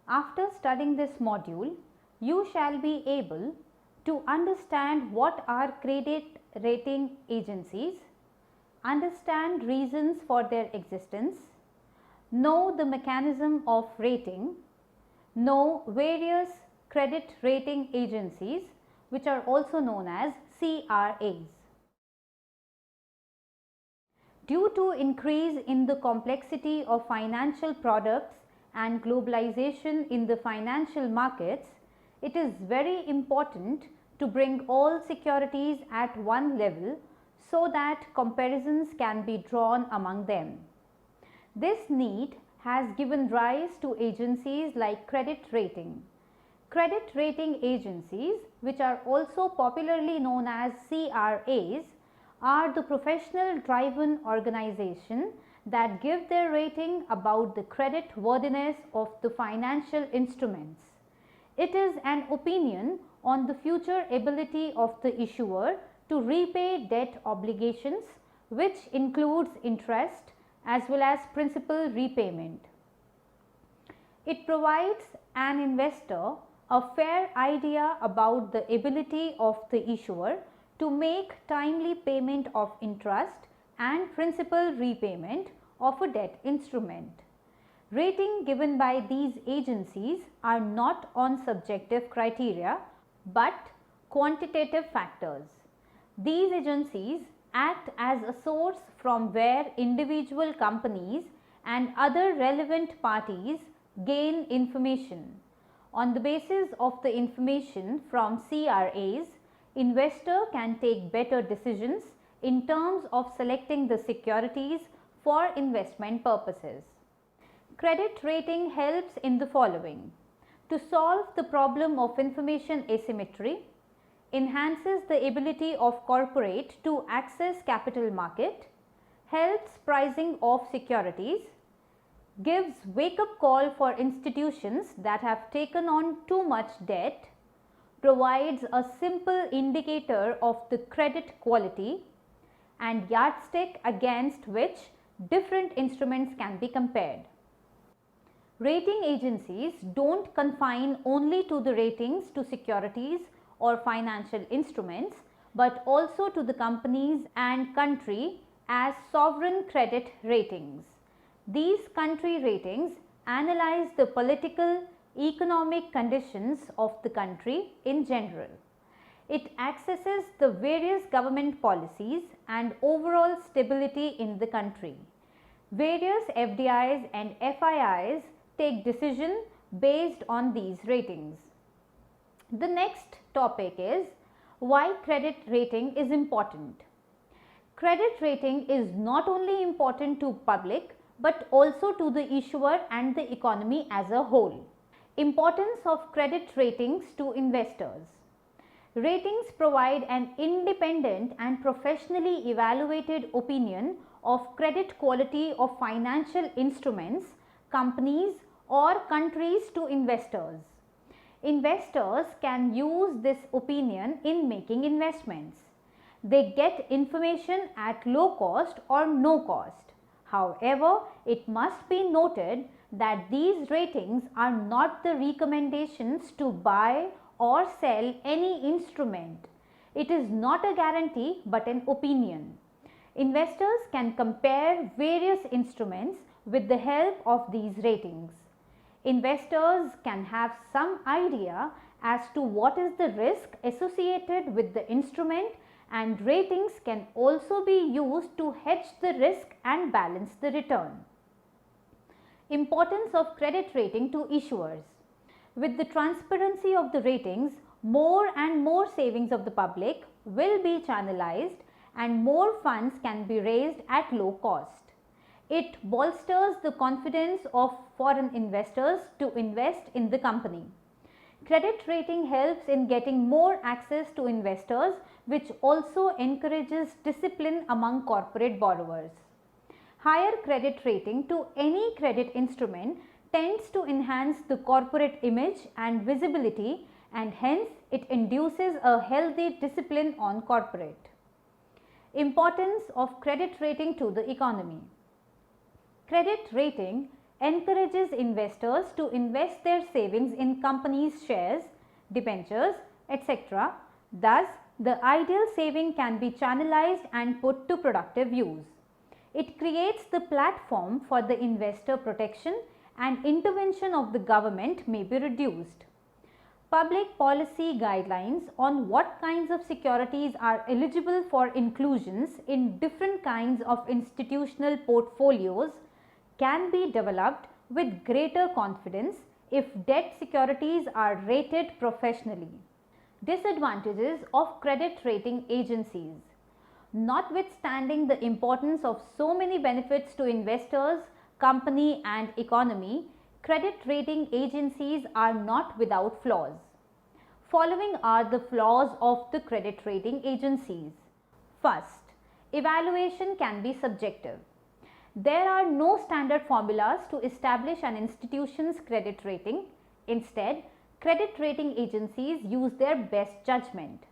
After studying this module, you shall be able to understand what are credit rating agencies, understand reasons for their existence, know the mechanism of rating, know various credit rating agencies which are also known as CRAs. Due to increase in the complexity of financial products and globalization in the financial markets, it is very important to bring all securities at one level so that comparisons can be drawn among them. This need has given rise to agencies like credit rating. Credit rating agencies, which are also popularly known as CRAs, are the professional driven organization that give their rating about the credit worthiness of the financial instruments. It is an opinion on the future ability of the issuer to repay debt obligations, which includes interest as well as principal repayment. It provides an investor a fair idea about the ability of the issuer to make timely payment of interest and principal repayment of a debt instrument. Rating given by these agencies are not on subjective criteria but quantitative factors. These agencies act as a source from where individual companies and other relevant parties gain information. On the basis of the information from CRAs, investor can take better decisions in terms of selecting the securities for investment purposes. Credit rating helps in the following: to solve the problem of information asymmetry, enhances the ability of corporate to access capital market, helps pricing of securities, gives wake-up call for institutions that have taken on too much debt, provides a simple indicator of the credit quality and yardstick against which different instruments can be compared. Rating agencies don't confine only to the ratings to securities or financial instruments, but also to the companies and country as sovereign credit ratings. These country ratings analyze the political, economic conditions of the country in general. It assesses the various government policies and overall stability in the country. Various FDIs and FIIs take decision based on these ratings. The next topic is why credit rating is important. Credit rating is not only important to public but also to the issuer and the economy as a whole. Importance of credit ratings to investors. Ratings provide an independent and professionally evaluated opinion of credit quality of financial instruments, companies or countries to investors. Investors can use this opinion in making investments. They get information at low cost or no cost. However, it must be noted that these ratings are not the recommendations to buy or sell any instrument. It is not a guarantee but an opinion. Investors can compare various instruments with the help of these ratings. Investors can have some idea as to what is the risk associated with the instrument, and ratings can also be used to hedge the risk and balance the return. Importance of credit rating to issuers. With the transparency of the ratings, more and more savings of the public will be channelized and more funds can be raised at low cost. It bolsters the confidence of foreign investors to invest in the company. Credit rating helps in getting more access to investors, which also encourages discipline among corporate borrowers. Higher credit rating to any credit instrument tends to enhance the corporate image and visibility, and hence it induces a healthy discipline on corporate. Importance of credit rating to the economy. Credit rating encourages investors to invest their savings in companies' shares, debentures, etc. Thus, the ideal saving can be channelized and put to productive use. It creates the platform for the investor protection, and intervention of the government may be reduced. Public policy guidelines on what kinds of securities are eligible for inclusions in different kinds of institutional portfolios can be developed with greater confidence if debt securities are rated professionally. Disadvantages of credit rating agencies. Notwithstanding the importance of so many benefits to investors, company and economy, credit rating agencies are not without flaws. Following are the flaws of the credit rating agencies. First, evaluation can be subjective. There are no standard formulas to establish an institution's credit rating. Instead, credit rating agencies use their best judgment.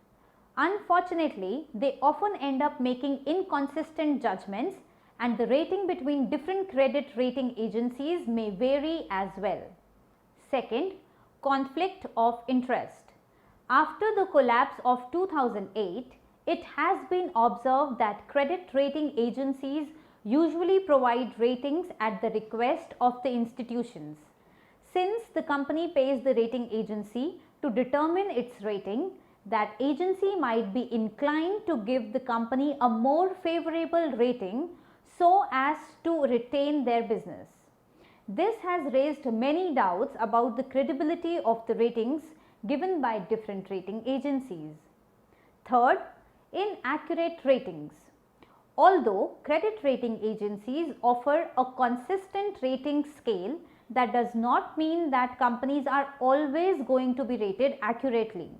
Unfortunately, they often end up making inconsistent judgments, and the rating between different credit rating agencies may vary as well. Second, conflict of interest. After the collapse of 2008, it has been observed that credit rating agencies usually provide ratings at the request of the institutions. Since the company pays the rating agency to determine its rating, that agency might be inclined to give the company a more favorable rating so as to retain their business. This has raised many doubts about the credibility of the ratings given by different rating agencies. Third, inaccurate ratings. Although credit rating agencies offer a consistent rating scale, that does not mean that companies are always going to be rated accurately.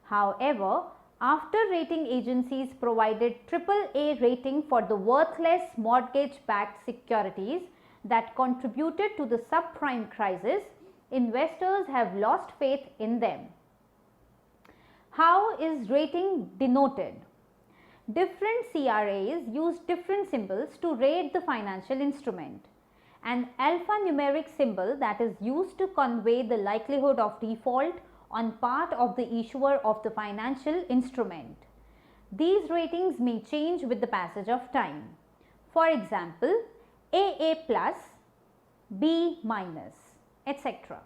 However, after rating agencies provided AAA rating for the worthless mortgage-backed securities that contributed to the subprime crisis, investors have lost faith in them. How is rating denoted? Different CRAs use different symbols to rate the financial instrument. An alphanumeric symbol that is used to convey the likelihood of default on part of the issuer of the financial instrument. These ratings may change with the passage of time. For example, AA plus, B minus, etc.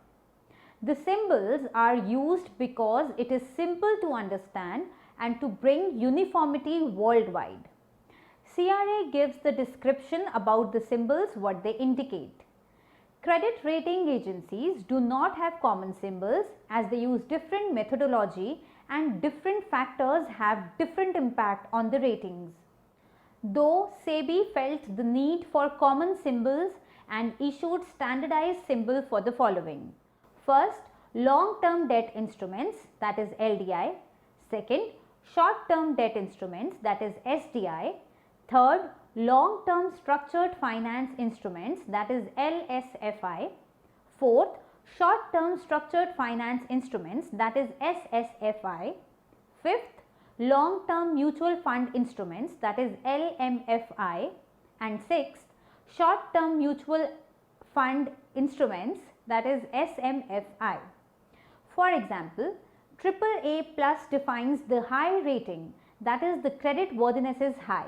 The symbols are used because it is simple to understand and to bring uniformity worldwide. CRA gives the description about the symbols what they indicate. Credit rating agencies do not have common symbols as they use different methodology and different factors have different impact on the ratings. Though SEBI felt the need for common symbols and issued standardized symbol for the following. First, long-term debt instruments, that is LDI. Second, short-term debt instruments, that is SDI. Third, long-term structured finance instruments, that is LSFI. Fourth, short-term structured finance instruments, that is SSFI. Fifth, long-term mutual fund instruments, that is LMFI. And sixth, short-term mutual fund instruments, that is SMFI. For example, AAA plus defines the high rating, that is the credit worthiness is high.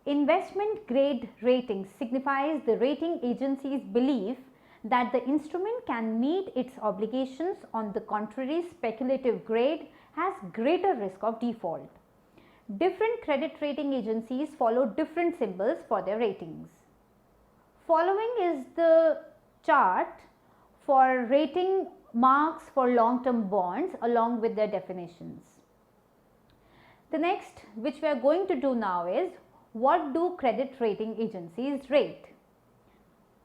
Investment grade rating signifies the rating agency's belief that the instrument can meet its obligations. On the contrary, speculative grade has greater risk of default. Different credit rating agencies follow different symbols for their ratings. Following is the chart for rating marks for long-term bonds along with their definitions. The next which we are going to do now is, what do credit rating agencies rate?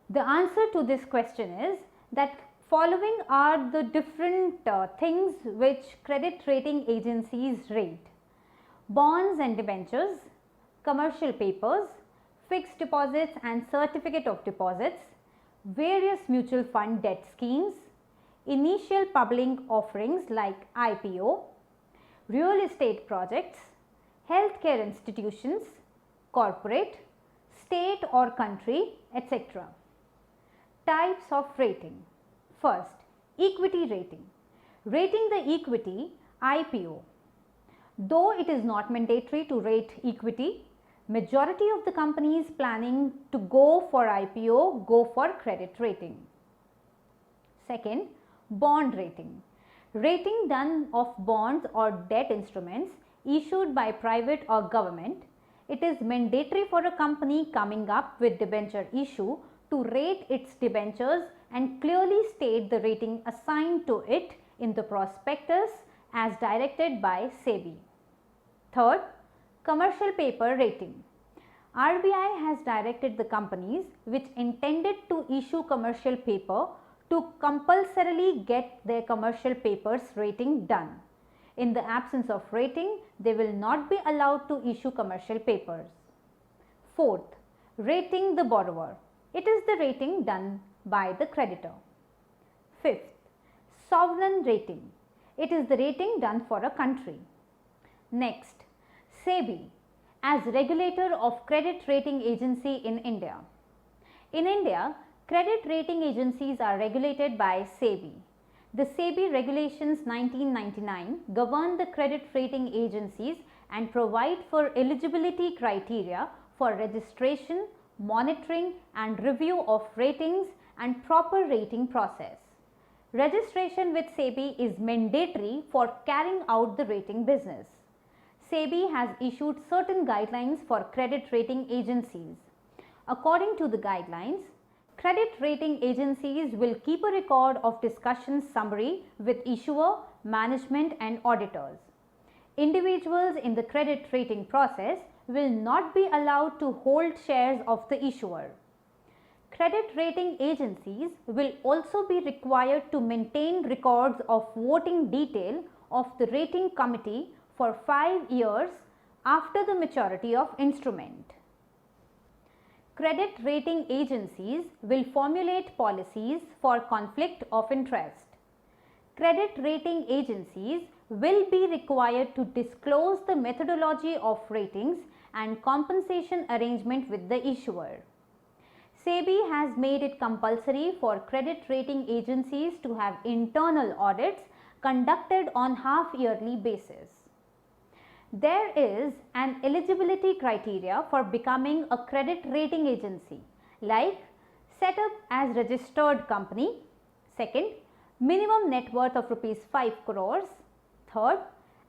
The answer to this question is that following are the different things which credit rating agencies rate: bonds and debentures, commercial papers, fixed deposits and certificate of deposits, various mutual fund debt schemes, initial public offerings like IPO, real estate projects, healthcare institutions, corporate, state or country, etc. Types of rating. First, equity rating. Rating the equity, IPO. Though it is not mandatory to rate equity, majority of the companies planning to go for IPO go for credit rating. Second, bond rating. Rating done of bonds or debt instruments issued by private or government. It is mandatory for a company coming up with debenture issue to rate its debentures and clearly state the rating assigned to it in the prospectus as directed by SEBI. Third, commercial paper rating. RBI has directed the companies which intended to issue commercial paper to compulsorily get their commercial papers rating done. In the absence of rating, they will not be allowed to issue commercial papers. Fourth, rating the borrower. It is the rating done by the creditor. Fifth, sovereign rating. It is the rating done for a country. Next, SEBI as regulator of credit rating agency in India. In India, credit rating agencies are regulated by SEBI. The SEBI regulations 1999 govern the credit rating agencies and provide for eligibility criteria for registration, monitoring and review of ratings and proper rating process. Registration with SEBI is mandatory for carrying out the rating business. SEBI has issued certain guidelines for credit rating agencies. According to the guidelines, credit rating agencies will keep a record of discussion summary with issuer, management and auditors. Individuals in the credit rating process will not be allowed to hold shares of the issuer. Credit rating agencies will also be required to maintain records of voting detail of the rating committee for 5 years after the maturity of instrument. Credit rating agencies will formulate policies for conflict of interest. Credit rating agencies will be required to disclose the methodology of ratings and compensation arrangement with the issuer. SEBI has made it compulsory for credit rating agencies to have internal audits conducted on half-yearly basis. There is an eligibility criteria for becoming a credit rating agency, like set up as registered company. Second, minimum net worth of rupees 5 crores. Third,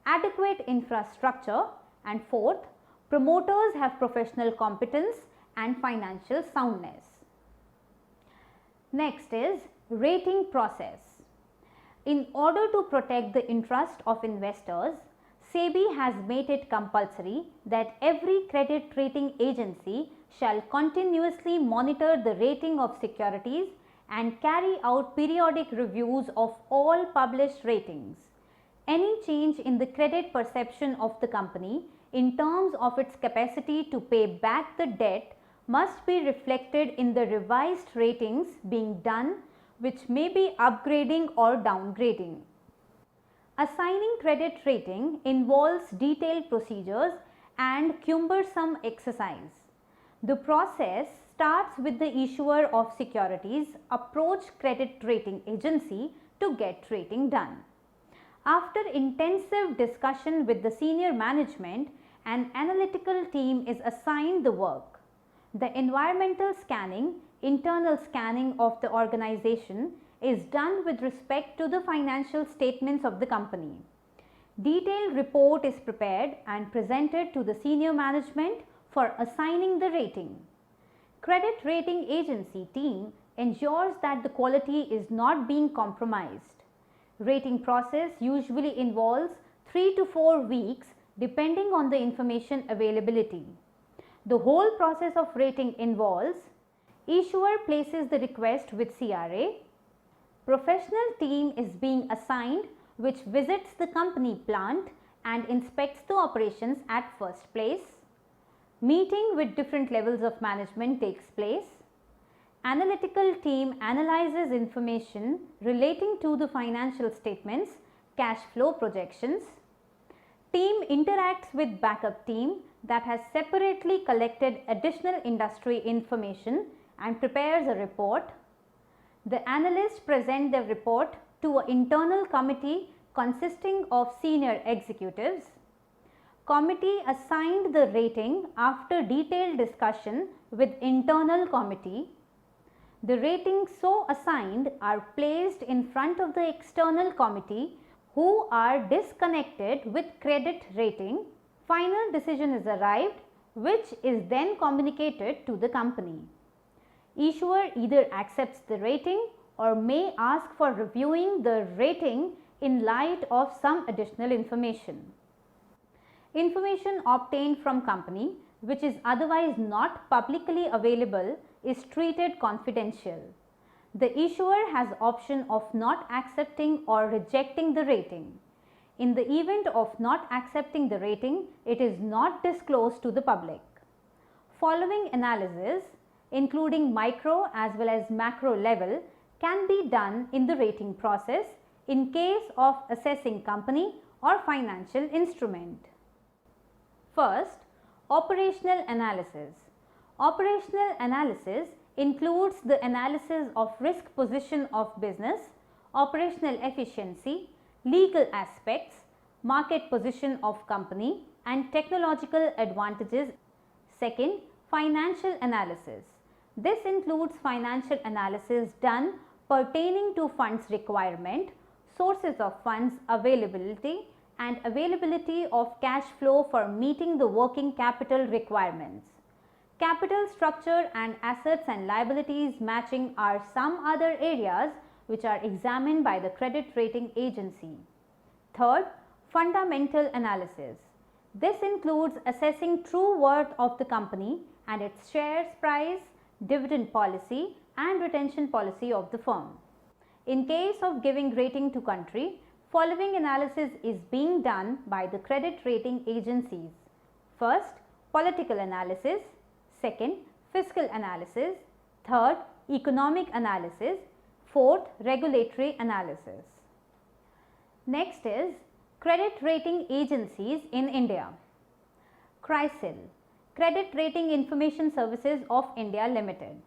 adequate infrastructure. And fourth, promoters have professional competence and financial soundness. Next is rating process. In order to protect the interest of investors, SEBI has made it compulsory that every credit rating agency shall continuously monitor the rating of securities and carry out periodic reviews of all published ratings. Any change in the credit perception of the company in terms of its capacity to pay back the debt must be reflected in the revised ratings being done, which may be upgrading or downgrading. Assigning credit rating involves detailed procedures and cumbersome exercise. The process starts with the issuer of securities approach credit rating agency to get rating done. After intensive discussion with the senior management, an analytical team is assigned the work. The environmental scanning, internal scanning of the organization is done with respect to the financial statements of the company. Detailed report is prepared and presented to the senior management for assigning the rating. Credit rating agency team ensures that the quality is not being compromised. Rating process usually involves 3 to 4 weeks depending on the information availability. The whole process of rating involves issuer places the request with CRA, professional team is being assigned which visits the company plant and inspects the operations at first place. Meeting with different levels of management takes place. Analytical team analyzes information relating to the financial statements, cash flow projections. Team interacts with backup team that has separately collected additional industry information and prepares a report. The analysts present their report to an internal committee consisting of senior executives. Committee assigned the rating after detailed discussion with internal committee. The ratings so assigned are placed in front of the external committee who are disconnected with credit rating. Final decision is arrived, which is then communicated to the company. Issuer either accepts the rating or may ask for reviewing the rating in light of some additional information. Information obtained from company which is otherwise not publicly available is treated confidential. The issuer has option of not accepting or rejecting the rating. In the event of not accepting the rating, it is not disclosed to the public. Following analysis, including micro as well as macro level, can be done in the rating process in case of assessing company or financial instrument. First, operational analysis. Operational analysis includes the analysis of risk position of business, operational efficiency, legal aspects, market position of company and technological advantages. Second, financial analysis. This includes financial analysis done pertaining to funds requirement, sources of funds availability and availability of cash flow for meeting the working capital requirements. Capital structure and assets and liabilities matching are some other areas which are examined by the credit rating agency. Third, fundamental analysis. This includes assessing true worth of the company and its shares price, dividend policy and retention policy of the firm. In case of giving rating to country, following analysis is being done by the credit rating agencies. First, political analysis. Second, fiscal analysis. Third, economic analysis. Fourth, regulatory analysis. Next is credit rating agencies in India. CRISIL, Credit Rating Information Services of India Limited.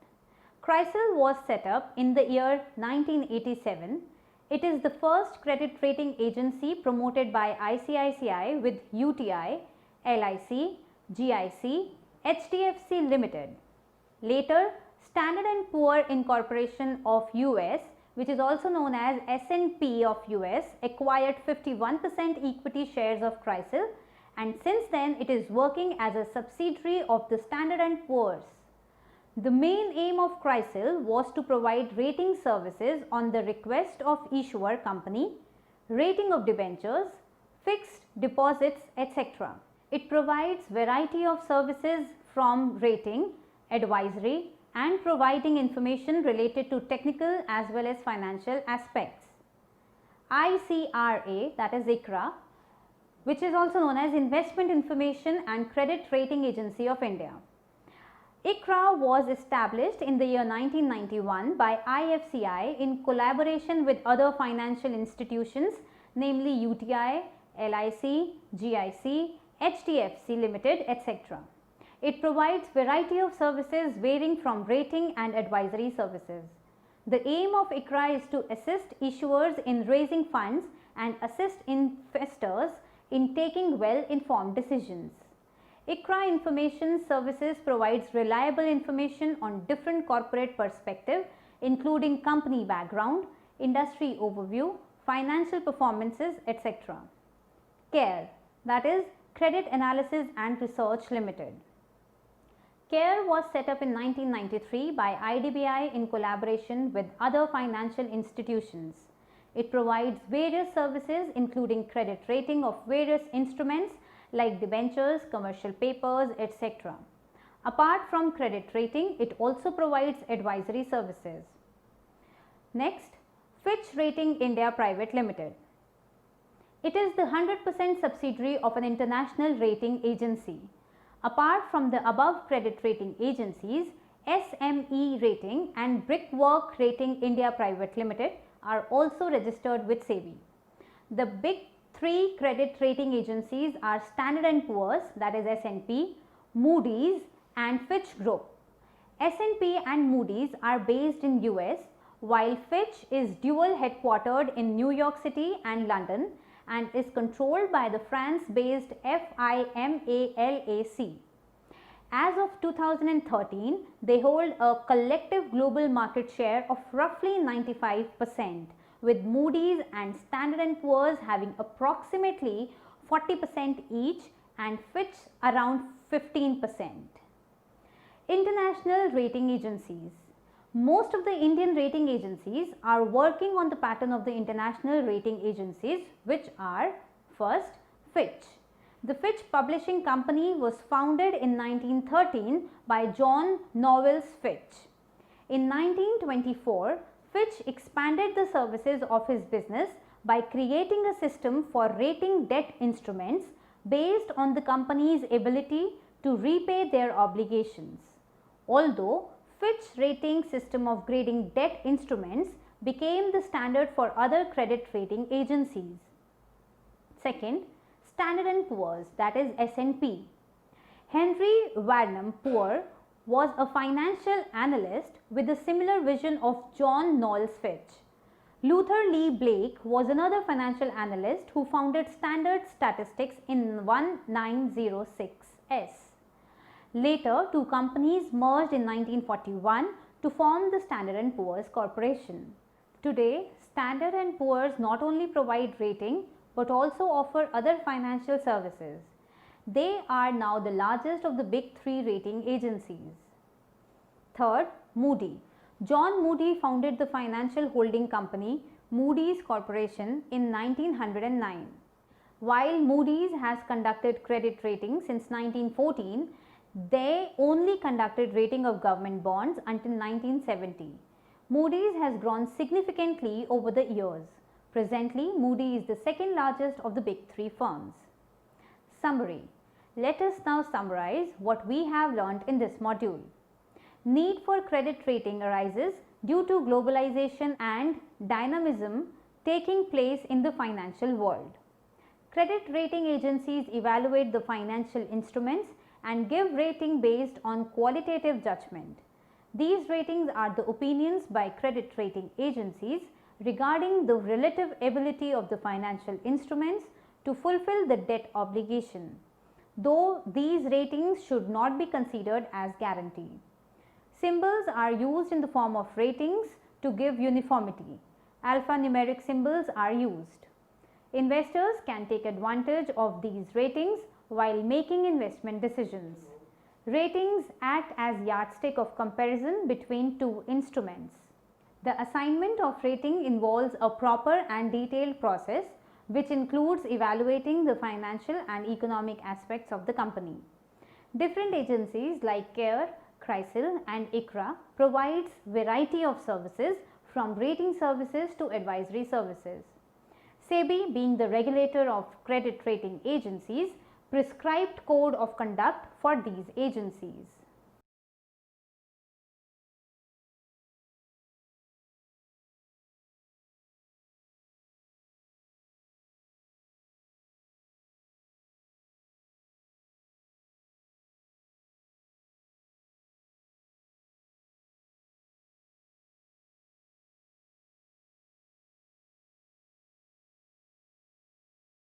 CRISIL was set up in the year 1987. It is the first credit rating agency promoted by ICICI with UTI, LIC, GIC, HDFC Limited. Later, Standard & Poor Incorporation of US, which is also known as S&P of US, acquired 51% equity shares of CRISIL, and since then it is working as a subsidiary of the Standard & Poor's. The main aim of CRISIL was to provide rating services on the request of issuer company, rating of debentures, fixed deposits, etc. It provides variety of services from rating, advisory and providing information related to technical as well as financial aspects. ICRA, that is ICRA, which is also known as Investment Information and Credit Rating Agency of India. ICRA was established in the year 1991 by IFCI in collaboration with other financial institutions, namely UTI, LIC, GIC, HDFC Limited, etc. It provides variety of services varying from rating and advisory services. The aim of ICRA is to assist issuers in raising funds and assist investors in taking well-informed decisions. ICRA Information Services provides reliable information on different corporate perspectives, including company background, industry overview, financial performances, etc. CARE, that is Credit Analysis and Research Limited. CARE was set up in 1993 by IDBI in collaboration with other financial institutions. It provides various services including credit rating of various instruments like debentures, commercial papers, etc. Apart from credit rating, it also provides advisory services. Next, FITCH Rating India Private Limited. It is the 100% subsidiary of an international rating agency. Apart from the above credit rating agencies, SME Rating and Brickwork Rating India Private Limited are also registered with SEBI. The big three credit rating agencies are Standard & Poor's, that is S&P, Moody's and Fitch Group. S&P and Moody's are based in US, while Fitch is dual headquartered in New York City and London and is controlled by the France-based FIMALAC. As of 2013, they hold a collective global market share of roughly 95%, with Moody's and Standard & Poor's having approximately 40% each and Fitch around 15%. International rating agencies. Most of the Indian rating agencies are working on the pattern of the international rating agencies, which are first, Fitch. The Fitch Publishing Company was founded in 1913 by John Knowles Fitch. In 1924, Fitch expanded the services of his business by creating a system for rating debt instruments based on the company's ability to repay their obligations. Although Fitch rating system of grading debt instruments became the standard for other credit rating agencies. Second, Standard & Poor's, that is S&P. Henry Varnum Poor was a financial analyst with a similar vision of John Knowles Fitch. Luther Lee Blake was another financial analyst who founded Standard Statistics in 1906. Later, two companies merged in 1941 to form the Standard & Poor's Corporation. Today, Standard & Poor's not only provide rating but also offer other financial services. They are now the largest of the big three rating agencies. Third, Moody. John Moody founded the financial holding company Moody's Corporation in 1909. While Moody's has conducted credit rating since 1914, they only conducted rating of government bonds until 1970. Moody's has grown significantly over the years. Presently, Moody is the second largest of the big three firms. Summary. Let us now summarize what we have learnt in this module. Need for credit rating arises due to globalization and dynamism taking place in the financial world. Credit rating agencies evaluate the financial instruments and give rating based on qualitative judgment. These ratings are the opinions by credit rating agencies regarding the relative ability of the financial instruments to fulfill the debt obligation, though these ratings should not be considered as guarantee. Symbols are used in the form of ratings to give uniformity. Alphanumeric symbols are used. Investors can take advantage of these ratings while making investment decisions. Ratings act as yardstick of comparison between two instruments. The assignment of rating involves a proper and detailed process which includes evaluating the financial and economic aspects of the company. Different agencies like CARE, CRISIL and ICRA provides variety of services from rating services to advisory services. SEBI, being the regulator of credit rating agencies, prescribed code of conduct for these agencies.